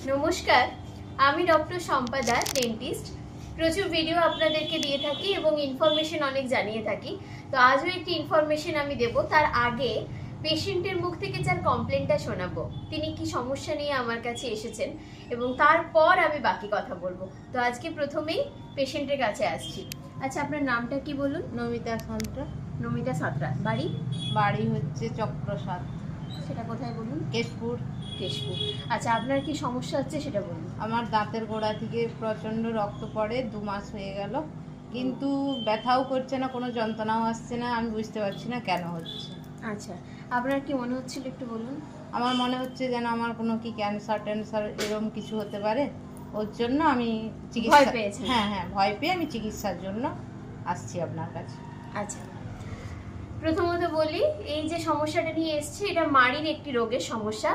নমস্কার, আমি doctor সম্পাদা dentist. প্রচুর ভিডিও আপনাদেরকে দিয়ে থাকি এবং ইনফরমেশন অনেক জানিয়ে থাকি। তো আজও একটি ইনফরমেশন আমি দেব। তার আগে পেশেন্টের মুখ থেকে যার কমপ্লেনটা শোনাবো, তিনি কি সমস্যা নিয়ে আমার কাছে এসেছেন এবং তারপর আমি বাকি কথা বলবো। তো আজকে প্রথমেই পেশেন্টের কাছে আসছি। আচ্ছা, আপনার নামটা কি বলুন? নমিতা সাঁতরা। নমিতা সাঁতরা। বাড়ি? বাড়ি হচ্ছে চক্রসাত। সেটা কোথায় বলুন? কেশপুর। কেশপুর। আচ্ছা, আপনার কি সমস্যা হচ্ছে সেটা বলুন। আমার দাঁতের গোড়া থেকে প্রচণ্ড রক্ত পড়ে, 2 মাস হয়ে গেল, কিন্তু ব্যথাও করছে না, কোনো যন্ত্রণাও আসছে না। আমি বুঝতে পারছি না কেন হচ্ছে। আচ্ছা, আপনার কি মনে হচ্ছিল একটু বলুন। আমার মনে হচ্ছে যেন আমার কোনো কি ক্যান্সার এরকম কিছু হতে পারে। ওর জন্য আমি ভয় পেয়েছেন? হ্যাঁ, ভয় পেয়ে আমি চিকিৎসার জন্য আসছি আপনার কাছে। আচ্ছা, প্রথমত বলি, এই যে সমস্যাটা নিয়ে এসছে, এটা মাড়ির একটি রোগের সমস্যা।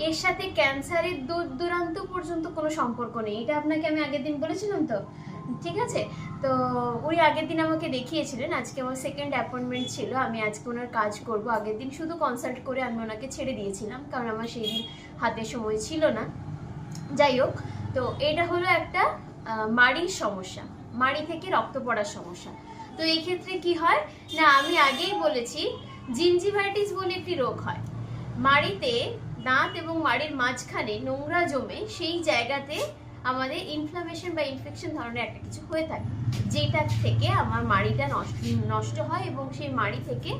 এর সাথে ক্যান্সারের দূর দূরান্ত পর্যন্ত কোনো সম্পর্ক নেই। এটা আপনাকে আমি আগের দিন বলেছিলাম তো, ঠিক আছে? তো উনি আগের দিন আমাকে দেখিয়েছিলেন। আজকে আমার সেকেন্ড অ্যাপয়েন্টমেন্ট ছিল। আমি আজকে ওনার কাজ করব। আগের দিন শুধু কনসাল্ট করে আমি ওনাকে ছেড়ে দিয়েছিলাম, কারণ আমার সেই দিন হাতে সময় ছিল না। যাই হোক, তো এটা হলো একটা মাড়ির সমস্যা, মাড়ি থেকে রক্ত পড়ার সমস্যা। তো এই ক্ষেত্রে কি হয় না, আমি আগেই বলেছি, জিঞ্জিভাইটিস বলে একটি রোগ হয়। মাড়িতে দাঁত এবং মাড়ির মাঝখানে নোংরা জমে সেই জায়গাতে আমাদের ইনফ্লামেশন বা ইনফেকশন ধরনের একটা কিছু হয়ে থাকে, যেটা থেকে আমার মাড়িটা নষ্ট হয় এবং সেই মাড়ি থেকে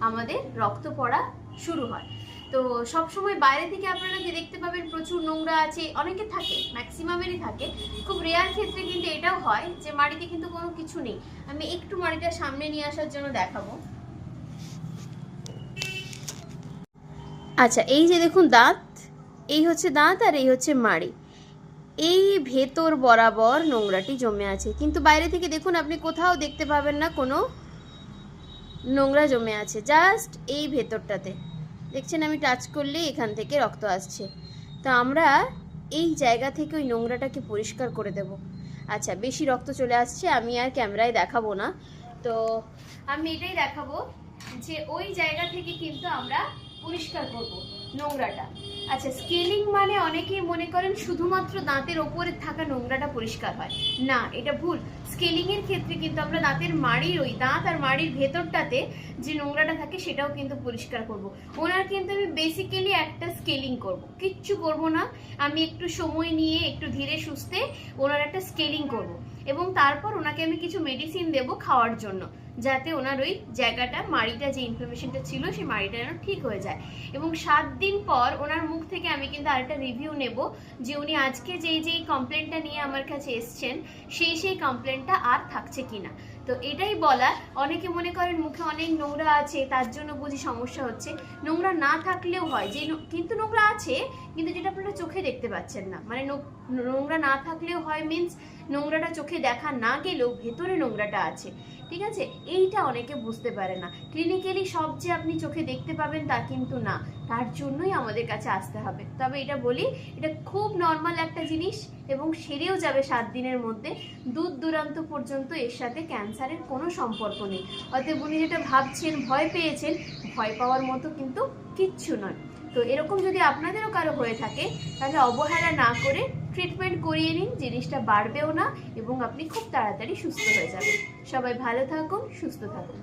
আমাদের রক্ত পড়া শুরু হয়। তো সবসময় বাইরে থেকে আপনারা যে দেখতে পাবেন প্রচুর নোংরা আছে, অনেকে থাকে, ম্যাক্সিমামেরই থাকে। খুব রেয়ার ক্ষেত্রে কিন্তু এটাও হয় যে মাড়িতে কিন্তু কোনো কিছু নেই। আমি একটু মাড়িটা সামনে নিয়ে আসার জন্য দেখাবো। আচ্ছা, এই যে দেখুন দাঁত, এই হচ্ছে দাঁত আর এই হচ্ছে মাড়ি। এই ভেতর বরাবর নোংরাটি জমে আছে, কিন্তু বাইরে থেকে দেখুন আপনি কোথাও দেখতে পাবেন না কোনো নোংরা জমে আছে। জাস্ট এই ভেতরটাতে দেখছেন, আমি টাচ করলেই এখান থেকে রক্ত আসছে। তো আমরা এই জায়গা থেকে ওই নোংরাটাকে পরিষ্কার করে দেব। আচ্ছা, বেশি রক্ত চলে আসছে, আমি আর ক্যামেরায় দেখাবো না। তো আমি এটাই দেখাবো যে ওই জায়গা থেকে কিন্তু আমরা পরিষ্কার করব নোংরাটা। আচ্ছা, স্কেলিং মানে অনেকেই মনে করেন শুধুমাত্র দাঁতের ওপরে থাকা নোংরাটা পরিষ্কার হয় না, এটা ভুল। স্কেলিং এর ক্ষেত্রে কিন্তু আমরা দাঁতের মাড়ির, ওই দাঁত আর মাড়ির ভেতরটাতে যে নোংরাটা থাকে সেটাও কিন্তু পরিষ্কার করব। ওনার কিন্তু আমি বেসিক্যালি একটা স্কেলিং করব, কিচ্ছু করব না। আমি একটু সময় নিয়ে একটু ধীরে সুস্থে ওনার একটা স্কেলিং করব এবং তারপর ওনাকে আমি কিছু মেডিসিন দেব খাওয়ার জন্য, যাতে ওনার ওই জায়গাটা, মাড়িটা যে ইনফ্লামেশনটা ছিল সেই মাড়িটা যেন ঠিক হয়ে যায়। এবং 7 দিন পর ওনার মুখ থেকে আমি কিন্তু আরেকটা রিভিউ নেব যে উনি আজকে যেই কমপ্লেনটা নিয়ে আমার কাছে এসছেন সেই কমপ্লেনটা আর থাকছে কিনা। তো এটাই বলা, অনেকে মনে করেন মুখে অনেক নোংরা আছে তার জন্য বুঝি সমস্যা হচ্ছে। নোংরা না থাকলেও হয়, যে কিন্তু নোংরা আছে কিন্তু যেটা আপনারা চোখে দেখতে পাচ্ছেন না। মানে নোংরা না থাকলেও হয় মিন্স নোংরাটা চোখে দেখা না গেলেও ভেতরে নোংরাটা আছে, ঠিক আছে? এইটা অনেকে বুঝতে পারে না। ক্লিনিক্যালি সব যে আপনি চোখে দেখতে পাবেন তা কিন্তু না, তার জন্যই আমাদের কাছে আসতে হবে। তবে এটা বলি, এটা খুব নর্মাল একটা জিনিস এবং সেরেও যাবে 7 দিনের মধ্যে। দূর দূরান্ত পর্যন্ত এর সাথে ক্যান্সারের কোনো সম্পর্ক নেই। অতএব উনি যেটা ভাবছেন, ভয় পেয়েছেন, ভয় পাওয়ার মতো কিন্তু কিচ্ছু নয়। তো এরকম যদি আপনাদেরও কারো হয়ে থাকে তাহলে অবহেলা না করে ট্রিটমেন্ট করিয়ে নিন, জিনিসটা বাড়বেও না এবং আপনি খুব তাড়াতাড়ি সুস্থ হয়ে যাবেন। সবাই ভালো থাকুন, সুস্থ থাকুন।